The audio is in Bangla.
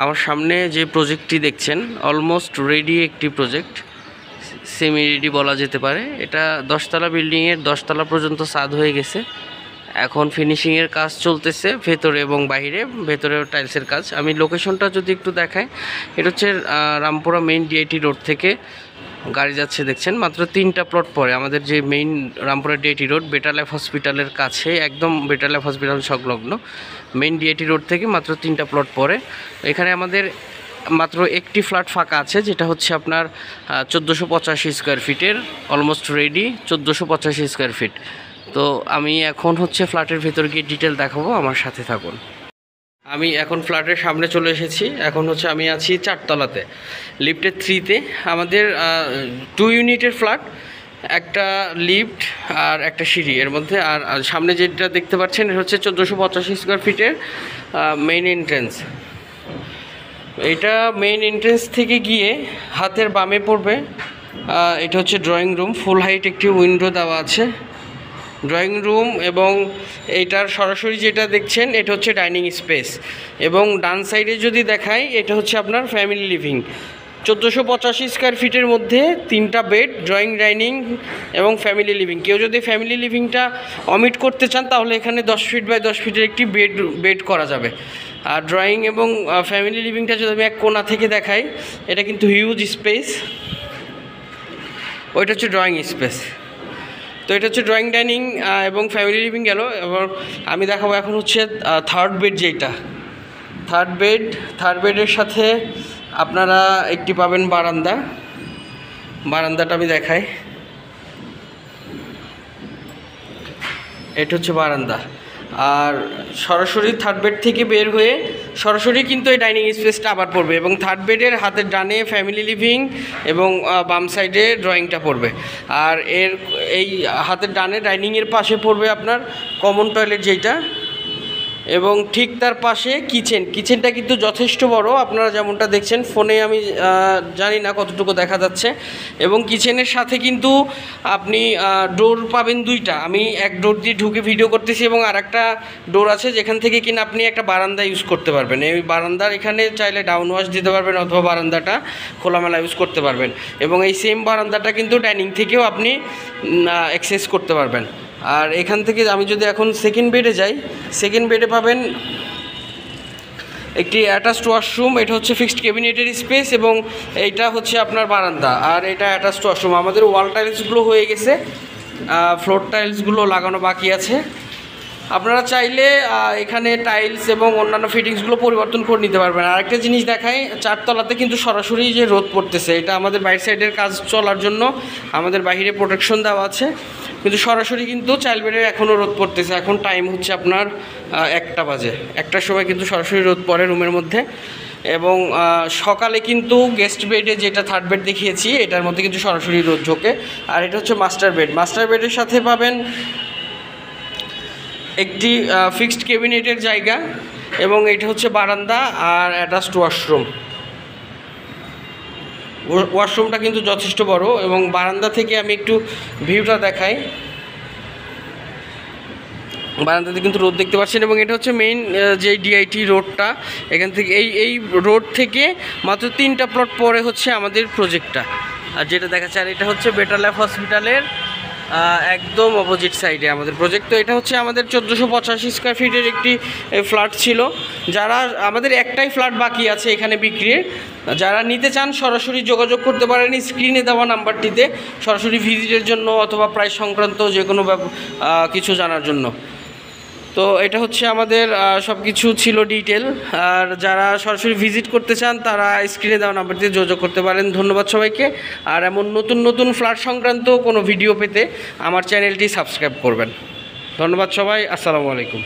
আমার সামনে যে প্রজেক্টটি দেখছেন অলমোস্ট রেডি একটি প্রজেক্ট, সেমি রেডি বলা যেতে পারে। এটা 10তলা বিল্ডিংয়ের 10তলা পর্যন্ত ছাদ হয়ে গেছে। এখন ফিনিশিংয়ের কাজ চলতেছে ভেতরে এবং বাইরে, ভেতরেও টাইলসের কাজ। আমি লোকেশনটা যদি একটু দেখাই, এটা হচ্ছে রামপুরা মেইন ডিআইটি রোড থেকে গাড়ি যাচ্ছে দেখছেন। মাত্র 3টা প্লট পরে আমাদের যে main Rampura DIT road better life হসপিটালের কাছে, একদম বেটার লাইফ হসপিটাল সংলগ্ন মেইন ডিআইটি রোড থেকে মাত্র 3টা প্লট পরে। এখানে আমাদের মাত্র একটি ফ্ল্যাট ফাঁকা আছে, যেটা হচ্ছে আপনার 1485 স্কোয়ার ফিটের, অলমোস্ট রেডি 1485 স্কোয়ার ফিট। তো আমি এখন হচ্ছে ফ্ল্যাটের ভেতর গিয়ে ডিটেল দেখাবো, আমার সাথে থাকুন। আমি এখন ফ্ল্যাটের সামনে চলে এসেছি। এখন হচ্ছে আমি আছি 4তলাতে, লিফটের 3তে। আমাদের 2 ইউনিটের ফ্ল্যাট, একটা লিফট আর একটা সিঁড়ি এর মধ্যে। আর সামনে যেটা দেখতে পাচ্ছেন এটা হচ্ছে 1485 স্কোয়ার ফিটের মেইন এন্ট্রেন্স। এটা মেইন এন্ট্রেন্স থেকে গিয়ে হাতের বামে পড়বে। এটা হচ্ছে ড্রয়িং রুম, ফুল হাইট একটি উইন্ডো দেওয়া আছে ড্রয়িং রুম, এবং এইটার সরাসরি যেটা দেখছেন এটা হচ্ছে ডাইনিং স্পেস। এবং ডান সাইডে যদি দেখাই, এটা হচ্ছে আপনার ফ্যামিলি লিভিং। 1485 স্কোয়ার ফিটের মধ্যে 3টা বেড, ড্রয়িং, ডাইনিং এবং ফ্যামিলি লিভিং। কেউ যদি ফ্যামিলি লিভিংটা অমিট করতে চান তাহলে এখানে 10 ফিট বাই 10 ফিটের একটি বেড করা যাবে। আর ড্রয়িং এবং ফ্যামিলি লিভিংটা যদি আমি এক কোণা থেকে দেখাই, এটা কিন্তু হিউজ স্পেস। ওইটা হচ্ছে ড্রয়িং স্পেস। তো এটা হচ্ছে ড্রয়িং, ডাইনিং এবং ফ্যামিলি লিভিং গেল। এবার আমি দেখাবো এখন হচ্ছে থার্ড বেড। যেটা থার্ড বেডের সাথে আপনারা একটি পাবেন বারান্দাটা আমি দেখাই। এটা হচ্ছে বারান্দা। আর সরাসরি থার্ড বেড থেকে বের হয়ে সরাসরি কিন্তু এই ডাইনিং স্পেসটা আবার পড়বে, এবং থার্ড বেডের হাতের ডানে ফ্যামিলি লিভিং এবং বাম সাইডে ড্রয়িংটা পড়বে। আর এই হাতের ডানে ডাইনিংয়ের পাশে পড়বে আপনার কমন টয়লেট যেটা, এবং ঠিক তার পাশে কিচেনটা কিন্তু যথেষ্ট বড়। আপনারা যেমনটা দেখছেন ফোনে, আমি জানি না কতটুকু দেখা যাচ্ছে। এবং কিচেনের সাথে কিন্তু আপনি ডোর পাবেন 2টা। আমি এক ডোর দিয়ে ঢুকে ভিডিও করতেছি, এবং আর একটা ডোর আছে যেখান থেকে কিনা আপনি একটা বারান্দা ইউজ করতে পারবেন। এই বারান্দার এখানে চাইলে ডাউন ওয়াশ দিতে পারবেন, অথবা বারান্দাটা খোলামেলা ইউজ করতে পারবেন। এবং এই সেম বারান্দাটা কিন্তু ডাইনিং থেকেও আপনি অ্যাক্সেস করতে পারবেন। আর এখান থেকে আমি যদি এখন সেকেন্ড বেডে যাই, সেকেন্ড বেডে পাবেন একটি অ্যাটাচড ওয়াশরুম। এটা হচ্ছে ফিক্সড ক্যাবিনেটের স্পেস, এবং এইটা হচ্ছে আপনার বারান্দা। আর এটা অ্যাটাচড ওয়াশরুম। আমাদের ওয়াল টাইলসগুলো হয়ে গেছে, ফ্লোর টাইলসগুলো লাগানো বাকি আছে। আপনারা চাইলে এখানে টাইলস এবং অন্যান্য ফিটিংসগুলো পরিবর্তন করে নিতে পারবেন। আরেকটা জিনিস দেখাই, 4তলাতে কিন্তু সরাসরি যে রোদ পড়তেছে, এটা আমাদের বাইরের সাইডের কাজ চলার জন্য আমাদের বাইরে প্রোটেকশন দেওয়া আছে, কিন্তু সরাসরি কিন্তু চাইল্ড বেডের এখনও রোদ পড়তেছে। এখন টাইম হচ্ছে আপনার 1টা বাজে, 1টার সময় কিন্তু সরাসরি রোদ পড়ে রুমের মধ্যে। এবং সকালে কিন্তু গেস্ট বেডে যেটা থার্ড বেড দেখিয়েছি, এটার মধ্যে কিন্তু সরাসরি রোদ ঢোকে। আর এটা হচ্ছে মাস্টার বেডের সাথে পাবেন একটি ফিক্সড ক্যাবিনেটের জায়গা, এবং এটা হচ্ছে বারান্দা আর অ্যাটাচড ওয়াশরুমটা কিন্তু যথেষ্ট বড়। এবং বারান্দা থেকে আমি একটু ভিউটা দেখাই। বারান্দাতে কিন্তু রোড দেখতে পাচ্ছেন, এবং এটা হচ্ছে মেইন যে ডিআইটি রোডটা। এখান থেকে এই রোড থেকে মাত্র 3টা প্লট পরে হচ্ছে আমাদের প্রজেক্টটা, আর যেটা দেখাচ্ছে। আর এটা হচ্ছে বেটার লাইফ হসপিটালের একদম অপোজিট সাইডে আমাদের প্রজেক্ট। তো এটা হচ্ছে আমাদের 1485 স্কোয়ার ফিটের একটি ফ্ল্যাট ছিল। যারা আমাদের একটাই ফ্ল্যাট বাকি আছে এখানে বিক্রির, যারা নিতে চান সরাসরি যোগাযোগ করতে পারেন স্ক্রিনে দেওয়া নাম্বারটিতে, সরাসরি ভিজিটের জন্য অথবা প্রাইস সংক্রান্ত যে কোনো কিছু জানার জন্য। তো এটা হচ্ছে আমাদের সব কিছু ছিল ডিটেল। আর যারা সরাসরি ভিজিট করতে চান তারা স্ক্রিনে দেওয়া নাম্বার দিয়ে যোগাযোগ করতে পারেন। ধন্যবাদ সবাইকে। আর এমন নতুন ফ্ল্যাট সংক্রান্ত কোনো ভিডিও পেতে আমার চ্যানেলটি সাবস্ক্রাইব করবেন। ধন্যবাদ সবাই, আসসালামু আলাইকুম।